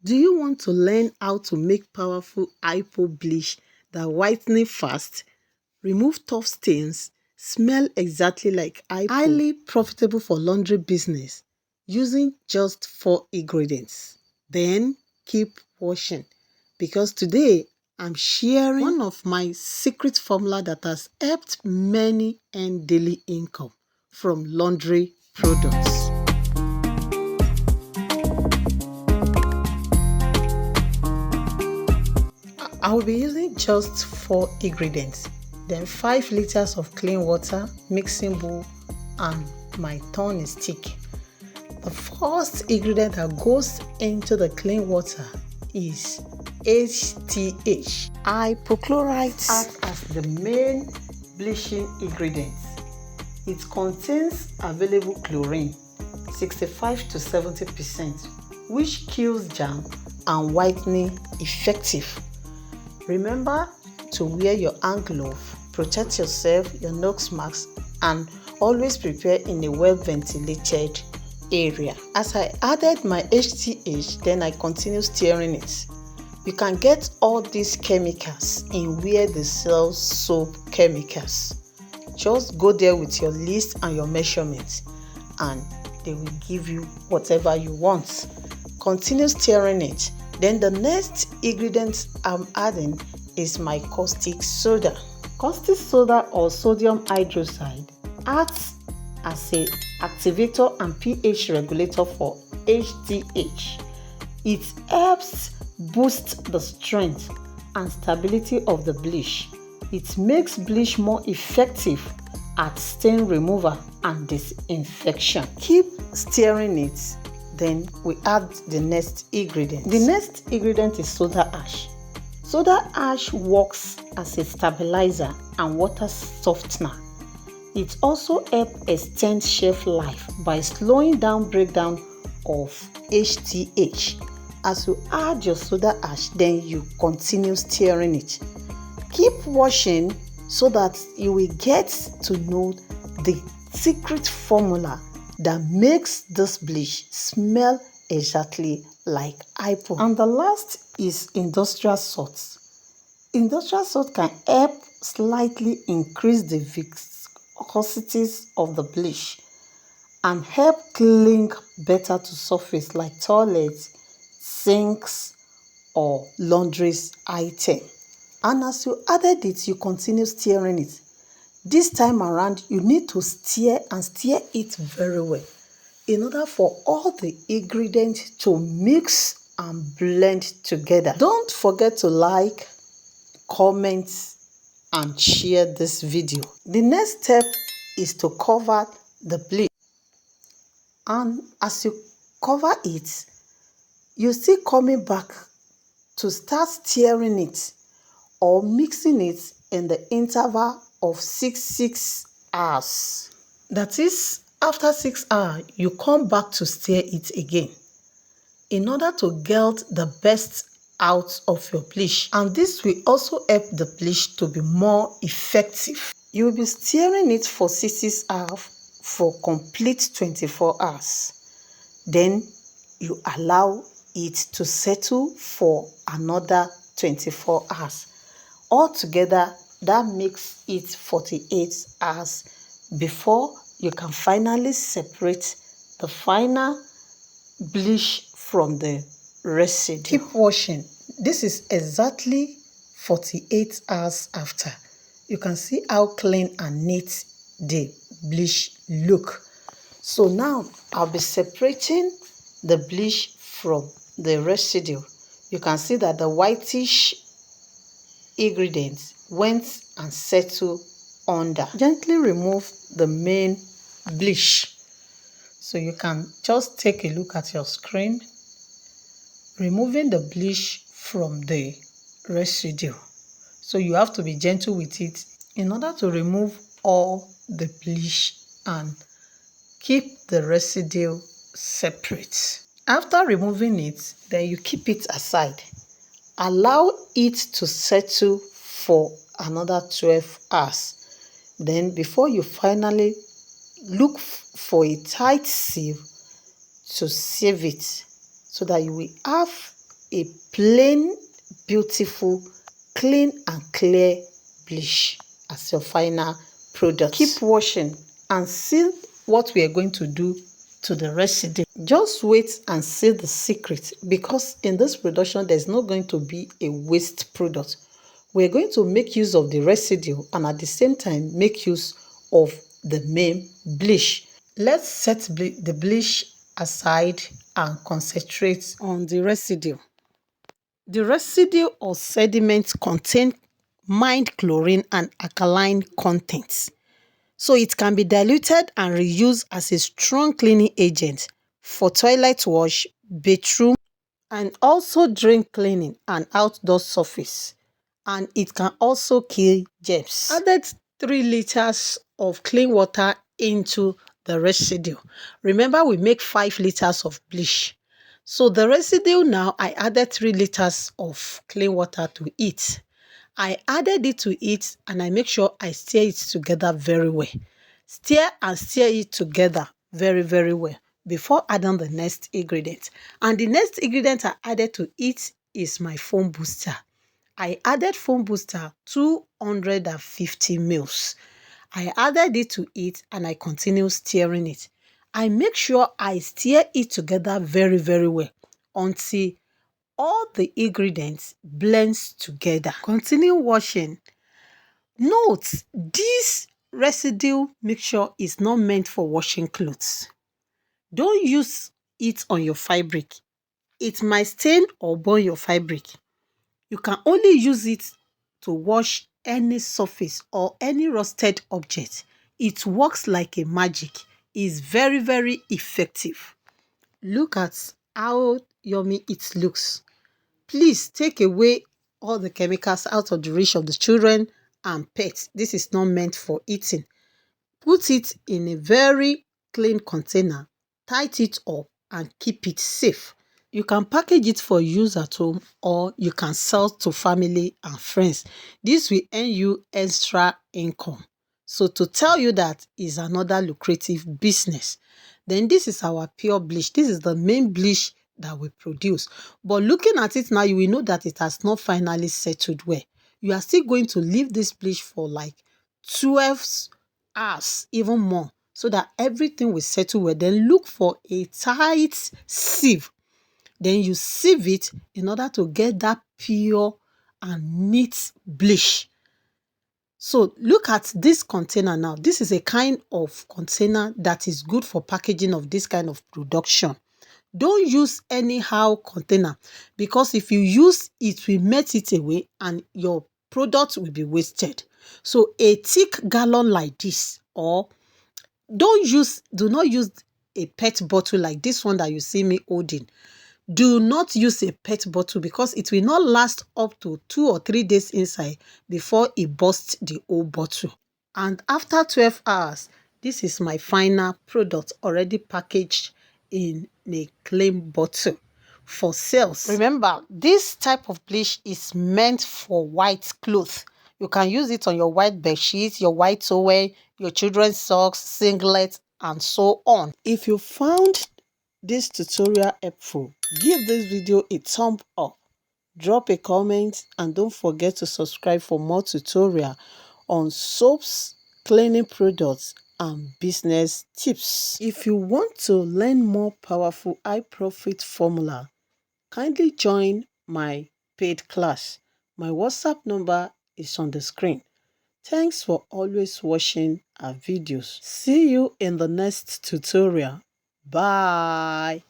Do you want to learn how to make powerful hypo bleach that whitening fast, remove tough stains, smell exactly like hypo? Highly profitable for laundry business using just 4 ingredients. Then keep washing because today I'm sharing one of my secret formula that has helped many earn daily income from laundry products. I will be using just 4 ingredients, then 5 liters of clean water, mixing bowl, and my turn is stick. The first ingredient that goes into the clean water is HTH. Hypochlorite acts as the main bleaching ingredient. It contains available chlorine, 65 to 70%, which kills germ and whitening effective. Remember to wear your hand glove, protect yourself, your nose mask, and always prepare in a well-ventilated area. As I added my HTH, then I continue stirring it. You can get all these chemicals in where they sell soap chemicals. Just go there with your list and your measurements, and they will give you whatever you want. Continue stirring it. Then the next ingredient I'm adding is my caustic soda. Caustic soda or sodium hydroxide acts as an activator and pH regulator for HTH. It helps boost the strength and stability of the bleach. It makes bleach more effective at stain removal and disinfection. Keep stirring it. Then we add the next ingredient. The next ingredient is soda ash. Soda ash works as a stabilizer and water softener. It also helps extend shelf life by slowing down breakdown of HTH. As you add your soda ash, then you continue stirring it. Keep washing so that you will get to know the secret formula that makes this bleach smell exactly like hypo. And the last is industrial salt. Industrial salt can help slightly increase the viscosities of the bleach and help cling better to surface like toilets, sinks, or laundry item. And as you added it, you continue stirring it. This time around, you need to stir and stir it very well in order for all the ingredients to mix and blend together. Don't forget to like, comment, and share this video. The next step is to cover the bleach. And as you cover it, you're still coming back to start stirring it or mixing it in the interval of 6 hours. That is, after 6 hours, you come back to stir it again in order to get the best out of your bleach. And this will also help the bleach to be more effective. You will be stirring it for 6 hours for complete 24 hours. Then you allow it to settle for another 24 hours. Altogether, that makes it 48 hours before you can finally separate the final bleach from the residue. Keep washing. This is exactly 48 hours after. You can see how clean and neat the bleach look. So now I'll be separating the bleach from the residue. You can see that the whitish ingredients went and settled under. Gently remove the main bleach. So you can just take a look at your screen, removing the bleach from the residue. So you have to be gentle with it in order to remove all the bleach and keep the residue separate. After removing it, then you keep it aside. Allow it to settle for another 12 hours. Then before you finally look for a tight sieve to sieve it so that you will have a plain, beautiful, clean and clear bleach as your final product. Keep washing and see what we are going to do to the residue. Just wait and see the secret, because in this production there's not going to be a waste product. We're going to make use of the residue and at the same time make use of the main bleach. Let's set the bleach aside and concentrate on the residue. The residue or sediment contain mined chlorine and alkaline contents. So it can be diluted and reused as a strong cleaning agent for toilet wash, bathroom, and also drain cleaning and outdoor surface. And it can also kill germs. Added 3 liters of clean water into the residue. Remember, we make 5 liters of bleach. So the residue now, I added 3 liters of clean water to it. I added it to it and I make sure I stir it together very well. Stir and stir it together very, very well before adding the next ingredient. And the next ingredient I added to it is my foam booster. I added foam booster 250 mils. I added it to it and I continue stirring it. I make sure I stir it together very, very well until all the ingredients blends together. Continue washing. Note, this residue mixture is not meant for washing clothes. Don't use it on your fabric. It might stain or burn your fabric. You can only use it to wash any surface or any rusted object. It works like a magic. It's very, very effective. Look at how yummy it looks. Please take away all the chemicals out of the reach of the children and pets. This is not meant for eating. Put it in a very clean container, tight it up and keep it safe. You can package it for use at home or you can sell to family and friends. This will earn you extra income. So to tell you that is another lucrative business. Then this is our pure bleach. This is the main bleach that we produce. But looking at it now, you will know that it has not finally settled well. You are still going to leave this bleach for like 12 hours, even more, so that everything will settle well. Then look for a tight sieve. Then you sieve it in order to get that pure and neat bleach. So look at this container now. This is a kind of container that is good for packaging of this kind of production. Don't use anyhow container, because if you use it will melt it away and your product will be wasted. So a thick gallon like this, or do not use a pet bottle like this one that you see me holding. Do not use a pet bottle because it will not last up to 2 or 3 days inside before it bursts the whole bottle. And after 12 hours, this is my final product already packaged in a clean bottle for sales. Remember, this type of bleach is meant for white clothes. You can use it on your white bed sheets, your white towel, your children's socks, singlets, and so on. If you found this tutorial helpful, give this video a thumb up, drop a comment, and don't forget to subscribe for more tutorial on soaps, cleaning products, and business tips. If you want to learn more powerful high profit formula, kindly join my paid class. My WhatsApp number is on the screen. Thanks for always watching our videos. See you in the next tutorial. Bye.